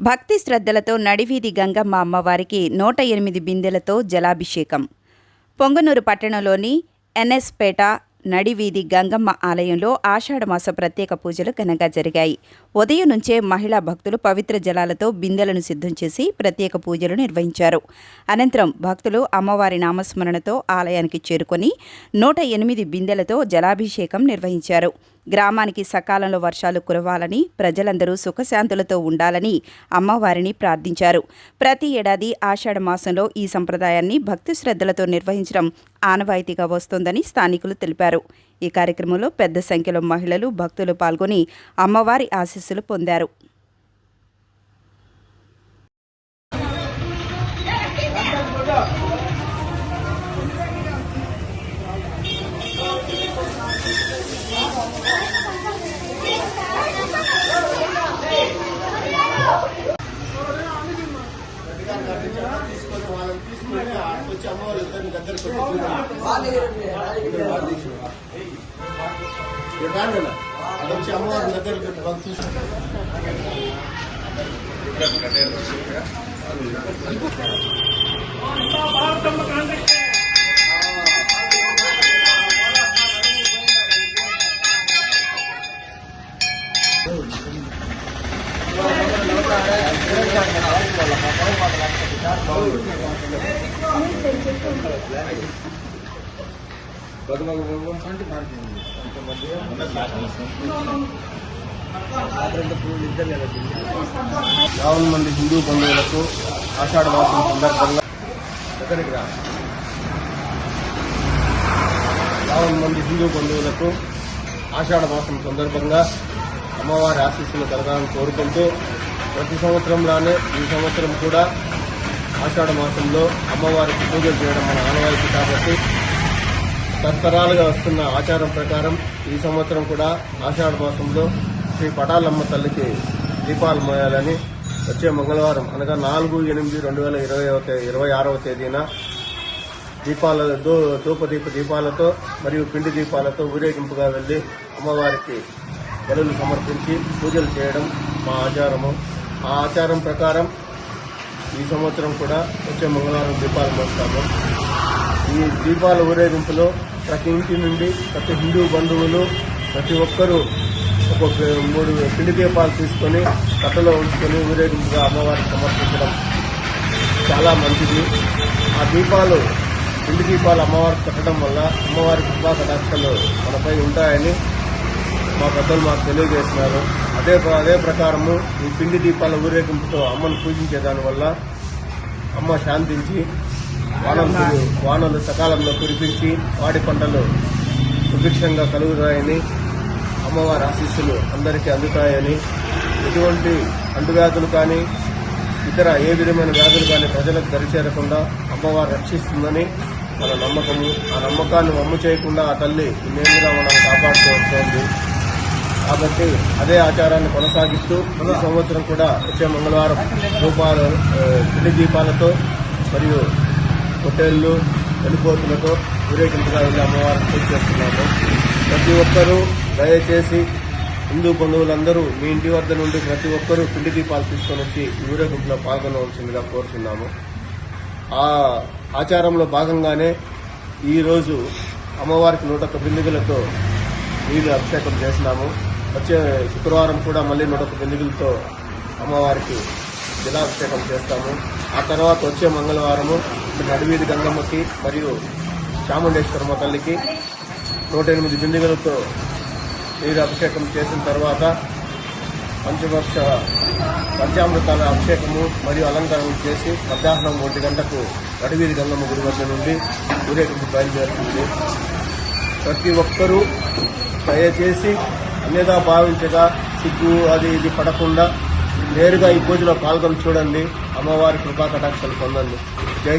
భక్తి శ్రద్ధలతో నడివీధి గంగమ్మ అమ్మవారికి 108 బిందెలతో జలాభిషేకం. పొంగనూరు పట్టణంలోని ఎన్ఎస్పేట నడివీధి గంగమ్మ ఆలయంలో ఆషాఢమాస ప్రత్యేక పూజలు ఘనంగా జరిగాయి. ఉదయం నుంచే మహిళా భక్తులు పవిత్ర జలాలతో బిందెలను సిద్ధం చేసి ప్రత్యేక పూజలు నిర్వహించారు. అనంతరం భక్తులు అమ్మవారి నామస్మరణతో ఆలయానికి చేరుకొని 108 బిందెలతో జలాభిషేకం నిర్వహించారు. గ్రామానికి సకాలంలో వర్షాలు కురవాలని, ప్రజలందరూ సుఖశాంతులతో ఉండాలని అమ్మవారిని ప్రార్థించారు. ప్రతి ఏడాది ఆషాఢ మాసంలో ఈ సంప్రదాయాన్ని భక్తి శ్రద్ధలతో నిర్వహించడం ఆనవాయితీగా వస్తోందని స్థానికులు తెలిపారు. ఈ కార్యక్రమంలో పెద్ద సంఖ్యలో మహిళలు, భక్తులు పాల్గొని అమ్మవారి ఆశీస్సులు పొందారు. యావన్ మంది హిందూ బంధువులకు ఆషాఢ మాసం సందర్భంగా ఆషాఢ మాసం సందర్భంగా అమ్మవారి ఆశీస్సులు కలగాలని కోరుకుంటూ ప్రతి సంవత్సరంలానే ఈ సంవత్సరం కూడా ఆషాఢ మాసంలో అమ్మవారికి పూజలు చేయడం మన ఆనవాయితీ కాబట్టి తరతరాలుగా వస్తున్న ఆచారం ప్రకారం ఈ సంవత్సరం కూడా ఆషాఢ మాసంలో శ్రీ పటాలమ్మ తల్లికి దీపాలు మోయాలని వచ్చే మంగళవారం అనగా 4/8/2026 తేదీన ధూపదీప దీపాలతో మరియు పిండి దీపాలతో ఊరేగింపుగా వెళ్లి అమ్మవారికి బలులు సమర్పించి పూజలు చేయడం మా ఆచారము. ఆ ఆచారం ప్రకారం ఈ సంవత్సరం కూడా వచ్చే మంగళవారం దీపాలు మోస్తాము. ఈ దీపాల ఊరేగింపులో ప్రతి ఇంటి నుండి ప్రతి హిందూ బంధువులు ప్రతి ఒక్కరూ ఒక 3 పిండి దీపాలు తీసుకొని కట్టలో ఉంచుకొని ఊరేగింపుగా అమ్మవారికి సమర్పించడం చాలా మంచిది. ఆ దీపాలు పిండి దీపాలు అమ్మవారికి కట్టడం వల్ల అమ్మవారి కృపా కటాక్షాలు మనపై ఉంటాయని మా పెద్దలు మాకు తెలియజేస్తున్నారు. అదే ప్రకారము ఈ పిండి దీపాల ఊరేగింపుతో అమ్మను పూజించే దానివల్ల అమ్మ శాంతించి వానలు సకాలంలో కురిపించి వాడి పంటలు సుభిక్షంగా కలుగుతాయని, అమ్మవారి ఆశీస్సులు అందరికీ అందుతాయని, ఎటువంటి అంటువ్యాధులు కానీ ఇతర ఏ విధమైన వ్యాధులు కానీ ప్రజలకు దరిచేరకుండా అమ్మవారు రక్షిస్తుందని మన నమ్మకము. ఆ నమ్మకాన్ని వమ్ము చేయకుండా ఆ తల్లి నేరుగా మనం కాపాడుతూ వస్తోంది. కాబట్టి అదే ఆచారాన్ని కొనసాగిస్తూ ఈ సంవత్సరం కూడా వచ్చే మంగళవారం పిండి దీపాలతో మరియు పొట్టేళ్లు, వెలుపోతులతో ఊరేగింపుగా వెళ్ళి అమ్మవారిని పూజ చేస్తున్నాము. ప్రతి ఒక్కరూ దయచేసి హిందూ బంధువులందరూ మీ ఇంటి వద్ద నుండి ప్రతి ఒక్కరూ పిండి దీపాలు తీసుకొని వచ్చి ఊరేగింపులో పాల్గొనవలసిందిగా కోరుతున్నాము. ఆ ఆచారంలో భాగంగానే ఈరోజు అమ్మవారికి 101 బిందెలతో నీళ్ళు అభిషేకం చేసినాము. వచ్చే శుక్రవారం కూడా మళ్ళీ 101 బిందెలతో అమ్మవారికి జలాభిషేకం చేస్తాము. ఆ తర్వాత వచ్చే మంగళవారము నడివీధి గంగమ్మకి మరియు చాముండేశ్వరమ్మ తల్లికి 108 బిందెలతో నీరు అభిషేకం చేసిన తర్వాత పంచామృతాల అభిషేకము మరియు అలంకరణ చేసి మధ్యాహ్నం 1 గంటకు నడివీధి గంగమ్మ గుడి వద్ద నుండి ఊరేగింపు బయలుదేరుతుంది. ప్రతి ఒక్కరూ దయచేసి అన్యదా భావించగా సిగ్గు అది ఇది పడకుండా నేరుగా ఈ పూజలో పాల్గొని చూడండి. అమ్మవారి కృపా కటాక్షాలు పొందండి. జై